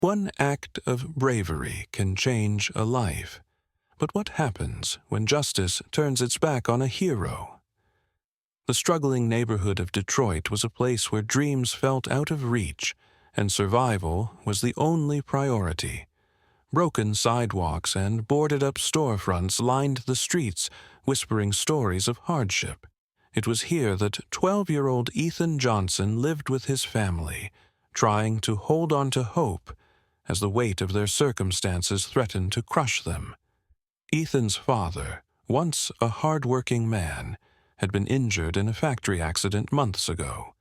One act of bravery can change a life. But what happens when justice turns its back on a hero? The struggling neighborhood of Detroit was a place where dreams felt out of reach, and survival was the only priority. Broken sidewalks and boarded-up storefronts lined the streets, whispering stories of hardship. It was here that 12-year-old Ethan Johnson lived with his family, trying to hold on to hope as the weight of their circumstances threatened to crush them. Ethan's father, once a hard-working man, had been injured in a factory accident months ago.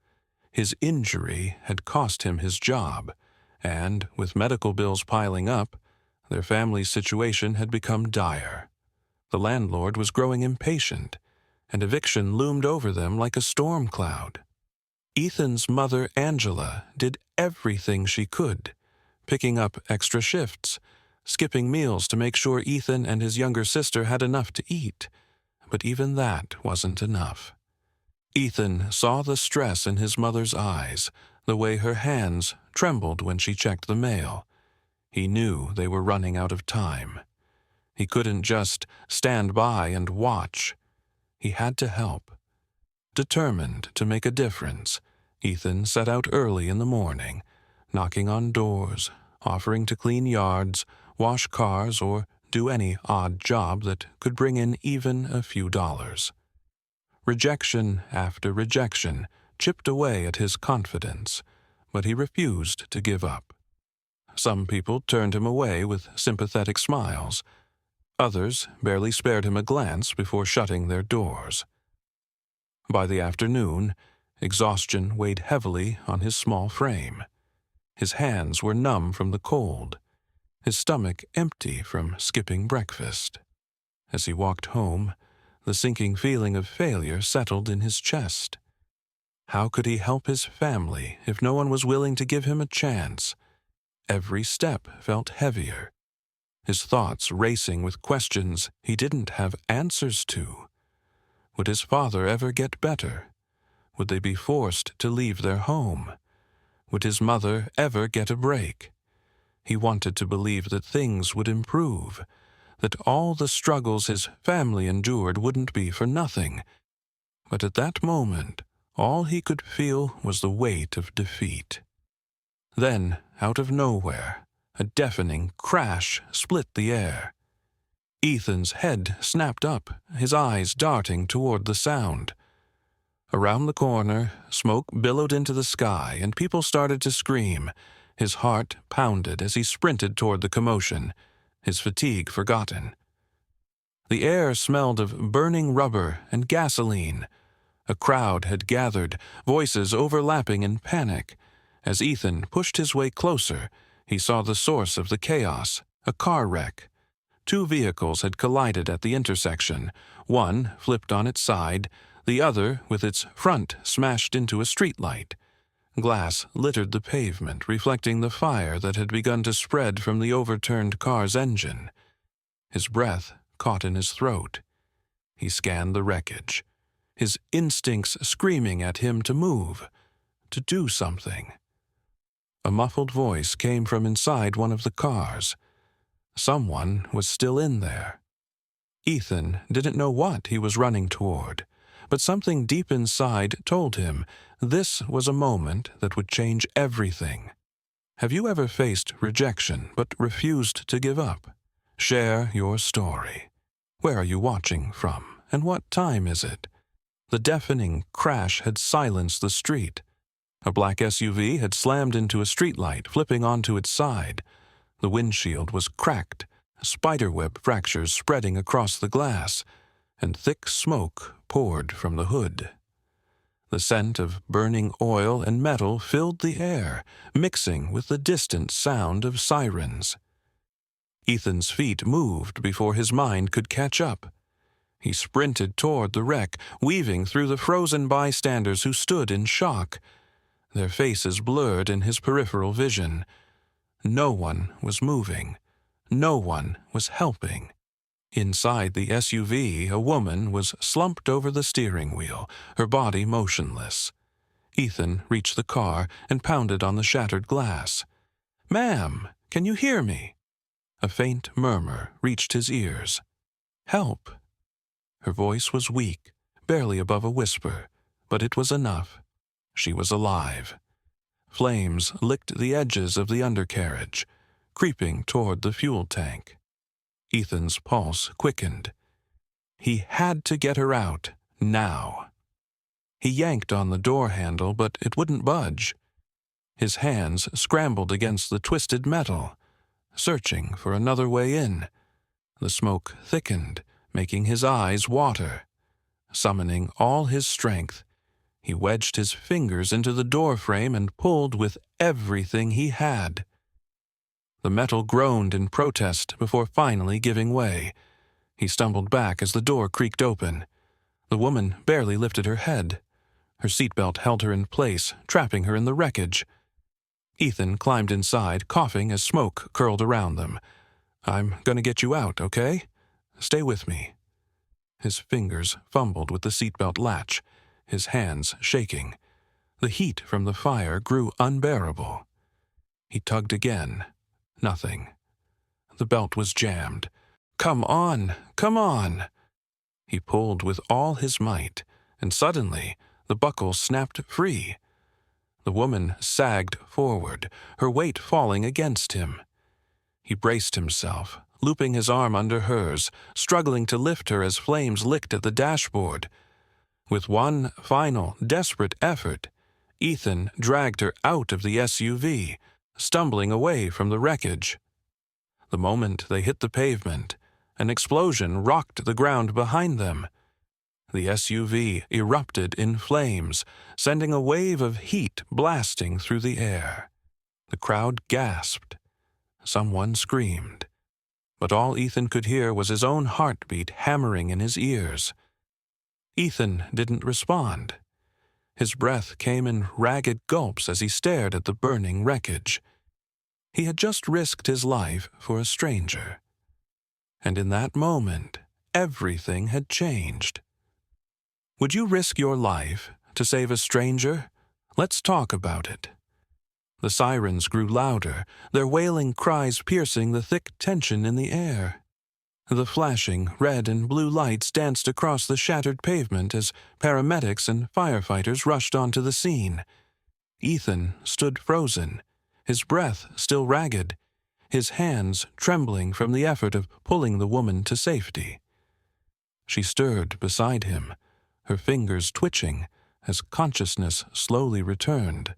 His injury had cost him his job, and, with medical bills piling up, their family's situation had become dire. The landlord was growing impatient, and eviction loomed over them like a storm cloud. Ethan's mother, Angela, did everything she could, picking up extra shifts, skipping meals to make sure Ethan and his younger sister had enough to eat. But even that wasn't enough. Ethan saw the stress in his mother's eyes, the way her hands trembled when she checked the mail. He knew they were running out of time. He couldn't just stand by and watch. He had to help. Determined to make a difference, Ethan set out early in the morning, knocking on doors, offering to clean yards, wash cars, or do any odd job that could bring in even a few dollars. Rejection after rejection chipped away at his confidence, but he refused to give up. Some people turned him away with sympathetic smiles. Others barely spared him a glance before shutting their doors. By the afternoon, exhaustion weighed heavily on his small frame. His hands were numb from the cold, his stomach empty from skipping breakfast. As he walked home, the sinking feeling of failure settled in his chest. How could he help his family if no one was willing to give him a chance? Every step felt heavier, his thoughts racing with questions he didn't have answers to. Would his father ever get better? Would they be forced to leave their home? Would his mother ever get a break? He wanted to believe that things would improve, that all the struggles his family endured wouldn't be for nothing. But at that moment, all he could feel was the weight of defeat. Then, out of nowhere, a deafening crash split the air. Ethan's head snapped up, his eyes darting toward the sound. Around the corner, smoke billowed into the sky, and people started to scream. His heart pounded as he sprinted toward the commotion, his fatigue forgotten. The air smelled of burning rubber and gasoline. A crowd had gathered, voices overlapping in panic. As Ethan pushed his way closer, he saw the source of the chaos, a car wreck. Two vehicles had collided at the intersection, one flipped on its side, the other with its front smashed into a streetlight. Glass littered the pavement, reflecting the fire that had begun to spread from the overturned car's engine. His breath caught in his throat. He scanned the wreckage, his instincts screaming at him to move, to do something. A muffled voice came from inside one of the cars. Someone was still in there. Ethan didn't know what he was running toward, but something deep inside told him this was a moment that would change everything. Have you ever faced rejection but refused to give up? Share your story. Where are you watching from, and what time is it? The deafening crash had silenced the street. A black SUV had slammed into a streetlight, flipping onto its side. The windshield was cracked, spiderweb fractures spreading across the glass, and thick smoke poured from the hood. The scent of burning oil and metal filled the air, mixing with the distant sound of sirens. Ethan's feet moved before his mind could catch up. He sprinted toward the wreck, weaving through the frozen bystanders who stood in shock. Their faces blurred in his peripheral vision. No one was moving. No one was helping. Inside the SUV, a woman was slumped over the steering wheel, her body motionless. Ethan reached the car and pounded on the shattered glass. Ma'am, can you hear me?" A faint murmur reached his ears. "Help." Her voice was weak, barely above a whisper, but it was enough. She was alive. Flames licked the edges of the undercarriage, creeping toward the fuel tank. Ethan's pulse quickened. He had to get her out, now. He yanked on the door handle, but it wouldn't budge. His hands scrambled against the twisted metal, searching for another way in. The smoke thickened, making his eyes water. Summoning all his strength, he wedged his fingers into the door frame and pulled with everything he had. The metal groaned in protest before finally giving way. He stumbled back as the door creaked open. The woman barely lifted her head. Her seatbelt held her in place, trapping her in the wreckage. Ethan climbed inside, coughing as smoke curled around them. "I'm gonna get you out, okay? Stay with me." His fingers fumbled with the seatbelt latch, his hands shaking. The heat from the fire grew unbearable. He tugged again. Nothing. The belt was jammed. "Come on! Come on!" He pulled with all his might, and suddenly the buckle snapped free. The woman sagged forward, her weight falling against him. He braced himself, looping his arm under hers, struggling to lift her as flames licked at the dashboard. With one final, desperate effort, Ethan dragged her out of the SUV, stumbling away from the wreckage. The moment they hit the pavement, an explosion rocked the ground behind them. The SUV erupted in flames, sending a wave of heat blasting through the air. The crowd gasped. Someone screamed. But all Ethan could hear was his own heartbeat hammering in his ears. Ethan didn't respond. His breath came in ragged gulps as he stared at the burning wreckage. He had just risked his life for a stranger. And in that moment, everything had changed. Would you risk your life to save a stranger? Let's talk about it. The sirens grew louder, their wailing cries piercing the thick tension in the air. The flashing red and blue lights danced across the shattered pavement as paramedics and firefighters rushed onto the scene. Ethan stood frozen, his breath still ragged, his hands trembling from the effort of pulling the woman to safety. She stirred beside him, her fingers twitching as consciousness slowly returned.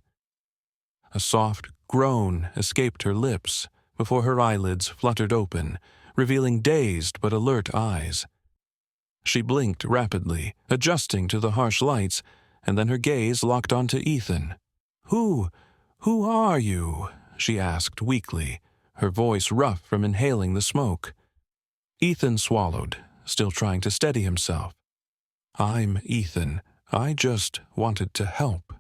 A soft groan escaped her lips before her eyelids fluttered open, revealing dazed but alert eyes. She blinked rapidly, adjusting to the harsh lights, and then her gaze locked onto Ethan. Who are you?" she asked weakly, her voice rough from inhaling the smoke. Ethan swallowed, still trying to steady himself. "I'm Ethan. I just wanted to help."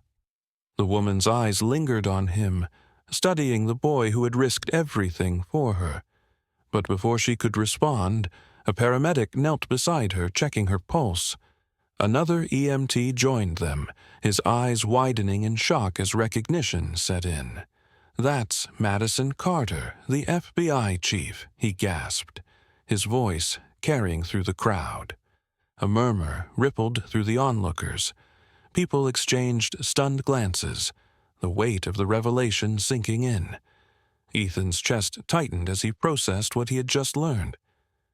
The woman's eyes lingered on him, studying the boy who had risked everything for her. But before she could respond, a paramedic knelt beside her, checking her pulse. Another EMT joined them, his eyes widening in shock as recognition set in. "That's Madison Carter, the FBI chief," he gasped, his voice carrying through the crowd. A murmur rippled through the onlookers. People exchanged stunned glances, the weight of the revelation sinking in. Ethan's chest tightened as he processed what he had just learned.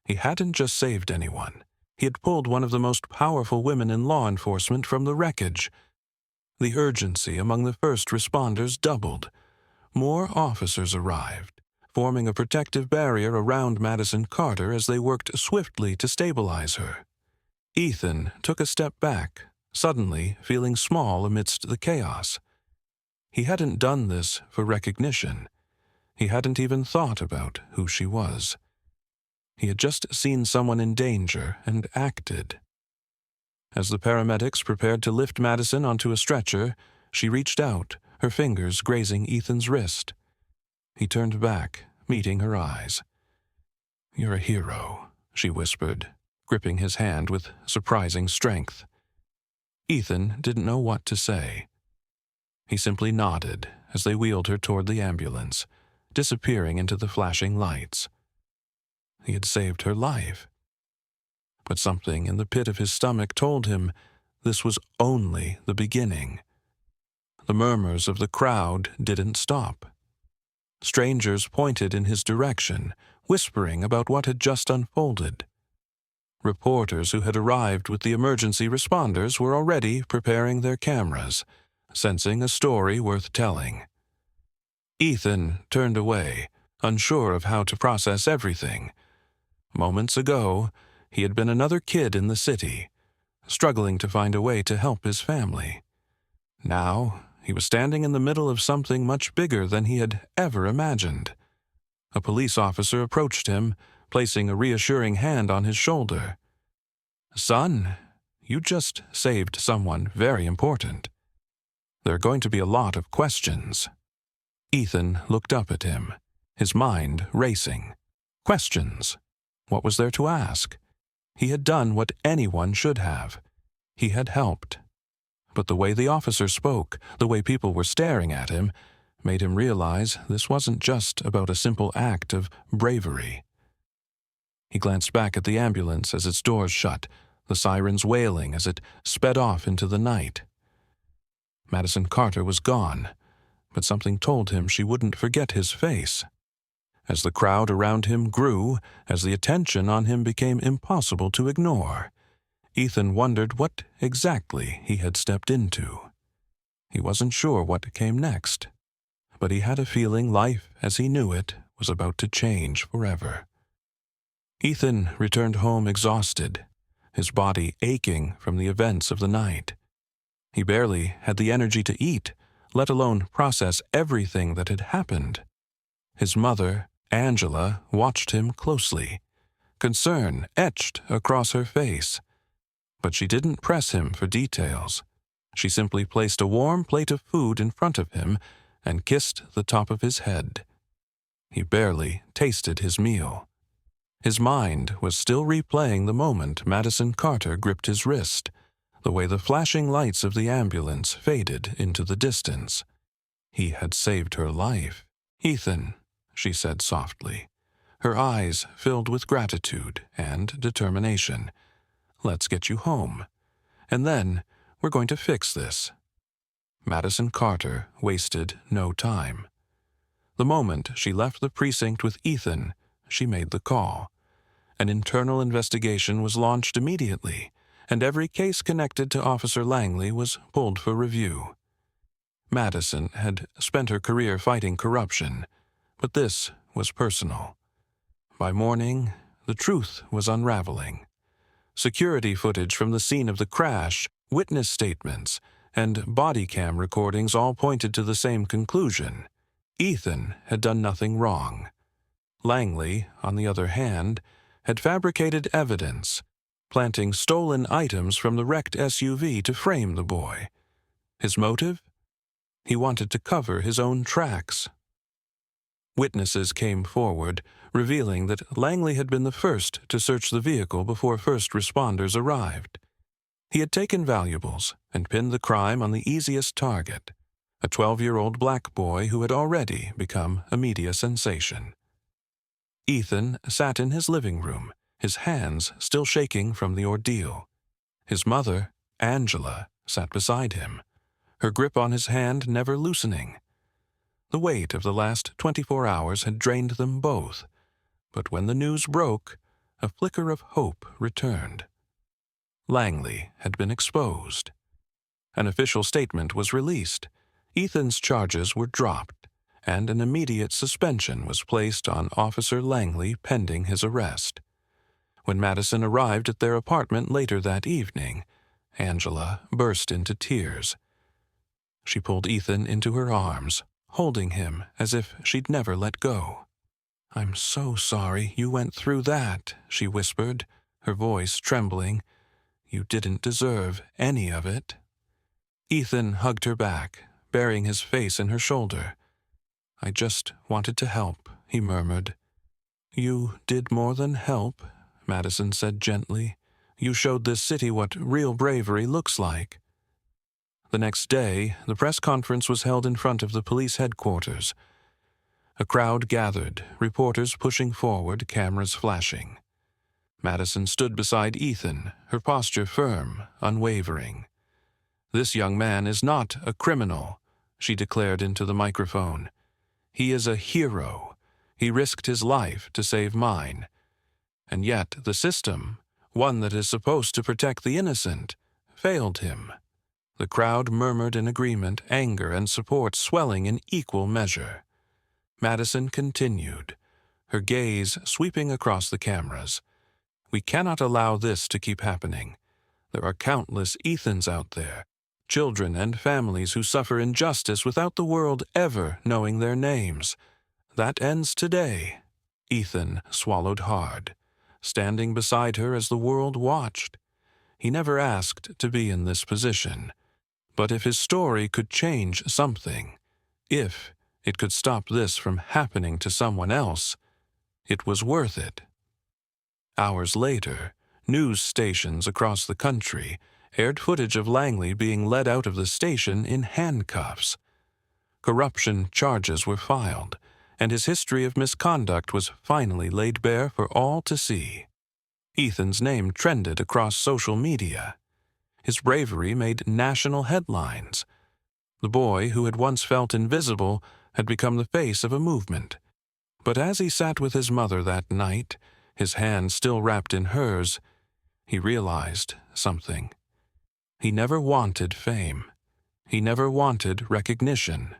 He hadn't just saved anyone. He had pulled one of the most powerful women in law enforcement from the wreckage. The urgency among the first responders doubled. More officers arrived, forming a protective barrier around Madison Carter as they worked swiftly to stabilize her. Ethan took a step back, suddenly feeling small amidst the chaos. He hadn't done this for recognition. He hadn't even thought about who she was. He had just seen someone in danger and acted. As the paramedics prepared to lift Madison onto a stretcher, she reached out, her fingers grazing Ethan's wrist. He turned back, meeting her eyes. "You're a hero," she whispered, gripping his hand with surprising strength. Ethan didn't know what to say. He simply nodded as they wheeled her toward the ambulance, disappearing into the flashing lights. He had saved her life. But something in the pit of his stomach told him this was only the beginning. The murmurs of the crowd didn't stop. Strangers pointed in his direction, whispering about what had just unfolded. Reporters who had arrived with the emergency responders were already preparing their cameras, sensing a story worth telling. Ethan turned away, unsure of how to process everything. Moments ago, he had been another kid in the city, struggling to find a way to help his family. Now, he was standing in the middle of something much bigger than he had ever imagined. A police officer approached him, placing a reassuring hand on his shoulder. "Son, you just saved someone very important. There are going to be a lot of questions." Ethan looked up at him, his mind racing. Questions? What was there to ask? He had done what anyone should have. He had helped. But the way the officer spoke, the way people were staring at him, made him realize this wasn't just about a simple act of bravery. He glanced back at the ambulance as its doors shut, the sirens wailing as it sped off into the night. Madison Carter was gone, but something told him she wouldn't forget his face. As the crowd around him grew, as the attention on him became impossible to ignore, Ethan wondered what exactly he had stepped into. He wasn't sure what came next, but he had a feeling life as he knew it was about to change forever. Ethan returned home exhausted, his body aching from the events of the night. He barely had the energy to eat, let alone process everything that had happened. His mother, Angela, watched him closely, concern etched across her face. But she didn't press him for details. She simply placed a warm plate of food in front of him and kissed the top of his head. He barely tasted his meal. His mind was still replaying the moment Madison Carter gripped his wrist, the way the flashing lights of the ambulance faded into the distance. He had saved her life. "Ethan," she said softly, her eyes filled with gratitude and determination. "Let's get you home. And then we're going to fix this." Madison Carter wasted no time. The moment she left the precinct with Ethan, she made the call. An internal investigation was launched immediately, and every case connected to Officer Langley was pulled for review. Madison had spent her career fighting corruption, but this was personal. By morning, the truth was unraveling. Security footage from the scene of the crash, witness statements, and body cam recordings all pointed to the same conclusion. Ethan had done nothing wrong. Langley, on the other hand, had fabricated evidence, planting stolen items from the wrecked SUV to frame the boy. His motive? He wanted to cover his own tracks. Witnesses came forward, revealing that Langley had been the first to search the vehicle before first responders arrived. He had taken valuables and pinned the crime on the easiest target, a 12-year-old black boy who had already become a media sensation. Ethan sat in his living room, his hands still shaking from the ordeal. His mother, Angela, sat beside him, her grip on his hand never loosening. The weight of the last 24 hours had drained them both, but when the news broke, a flicker of hope returned. Langley had been exposed. An official statement was released. Ethan's charges were dropped, and an immediate suspension was placed on Officer Langley pending his arrest. When Madison arrived at their apartment later that evening, Angela burst into tears. She pulled Ethan into her arms, holding him as if she'd never let go. "I'm so sorry you went through that," she whispered, her voice trembling. "You didn't deserve any of it." Ethan hugged her back, burying his face in her shoulder. "I just wanted to help," he murmured. "You did more than help," Madison said gently. "You showed this city what real bravery looks like." The next day, the press conference was held in front of the police headquarters. A crowd gathered, reporters pushing forward, cameras flashing. Madison stood beside Ethan, her posture firm, unwavering. "This young man is not a criminal," she declared into the microphone. "He is a hero. He risked his life to save mine. And yet the system, one that is supposed to protect the innocent, failed him." The crowd murmured in agreement, anger and support swelling in equal measure. Madison continued, her gaze sweeping across the cameras. "We cannot allow this to keep happening. There are countless Ethans out there, children and families who suffer injustice without the world ever knowing their names. That ends today." Ethan swallowed hard, standing beside her as the world watched. He never asked to be in this position. But if his story could change something, if it could stop this from happening to someone else, it was worth it. Hours later, news stations across the country aired footage of Langley being led out of the station in handcuffs. Corruption charges were filed, and his history of misconduct was finally laid bare for all to see. Ethan's name trended across social media. His bravery made national headlines. The boy who had once felt invisible had become the face of a movement. But as he sat with his mother that night, his hand still wrapped in hers, he realized something. He never wanted fame. He never wanted recognition.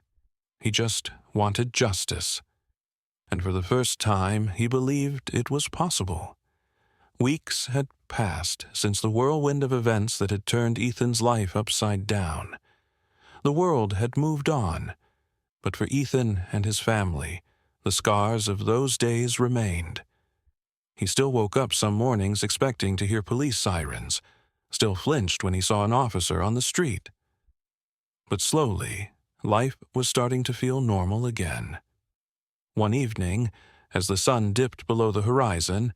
He just wanted justice. And for the first time, he believed it was possible. Weeks had passed since the whirlwind of events that had turned Ethan's life upside down. The world had moved on, but for Ethan and his family, the scars of those days remained. He still woke up some mornings expecting to hear police sirens, still flinched when he saw an officer on the street. But slowly, life was starting to feel normal again. One evening, as the sun dipped below the horizon,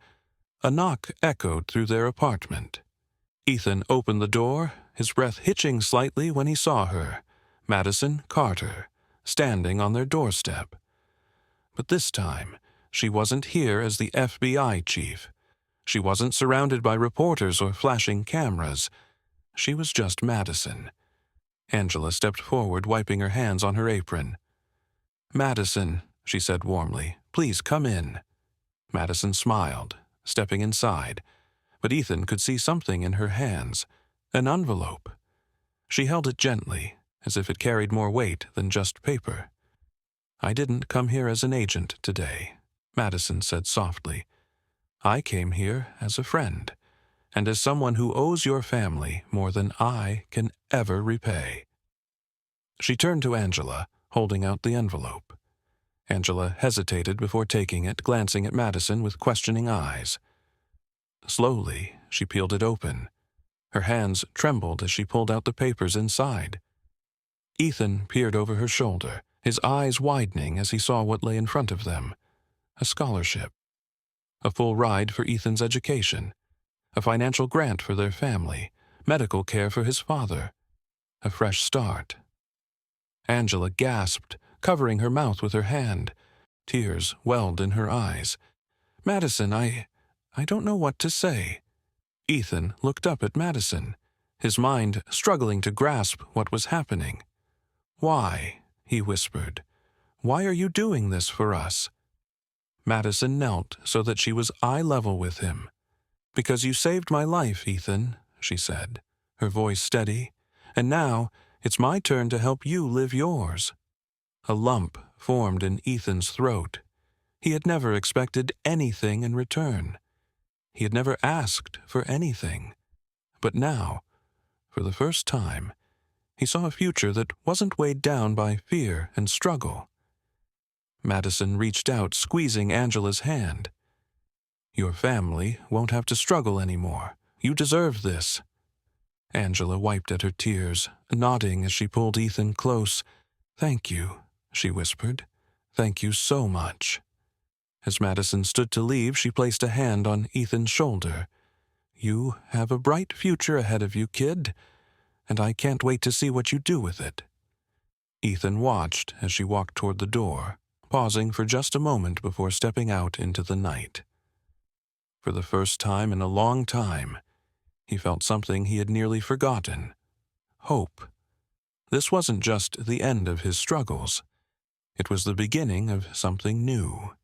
a knock echoed through their apartment. Ethan opened the door, his breath hitching slightly when he saw her, Madison Carter, standing on their doorstep. But this time, she wasn't here as the FBI chief. She wasn't surrounded by reporters or flashing cameras. She was just Madison. Angela stepped forward, wiping her hands on her apron. "Madison," she said warmly, "please come in." Madison smiled, stepping inside, but Ethan could see something in her hands, an envelope. She held it gently, as if it carried more weight than just paper. "I didn't come here as an agent today," Madison said softly. "I came here as a friend, and as someone who owes your family more than I can ever repay." She turned to Angela, holding out the envelope. Angela hesitated before taking it, glancing at Madison with questioning eyes. Slowly, she peeled it open. Her hands trembled as she pulled out the papers inside. Ethan peered over her shoulder, his eyes widening as he saw what lay in front of them. A scholarship. A full ride for Ethan's education. A financial grant for their family. Medical care for his father. A fresh start. Angela gasped, covering her mouth with her hand. Tears welled in her eyes. "Madison, I don't know what to say." Ethan looked up at Madison, his mind struggling to grasp what was happening. "Why?" he whispered. "Why are you doing this for us?" Madison knelt so that she was eye level with him. "Because you saved my life, Ethan," she said, her voice steady. "And now it's my turn to help you live yours." A lump formed in Ethan's throat. He had never expected anything in return. He had never asked for anything. But now, for the first time, he saw a future that wasn't weighed down by fear and struggle. Madison reached out, squeezing Angela's hand. "Your family won't have to struggle anymore. You deserve this." Angela wiped at her tears, nodding as she pulled Ethan close. "Thank you," she whispered. "Thank you so much." As Madison stood to leave, she placed a hand on Ethan's shoulder. "You have a bright future ahead of you, kid, and I can't wait to see what you do with it." Ethan watched as she walked toward the door, pausing for just a moment before stepping out into the night. For the first time in a long time, he felt something he had nearly forgotten: hope. This wasn't just the end of his struggles. It was the beginning of something new.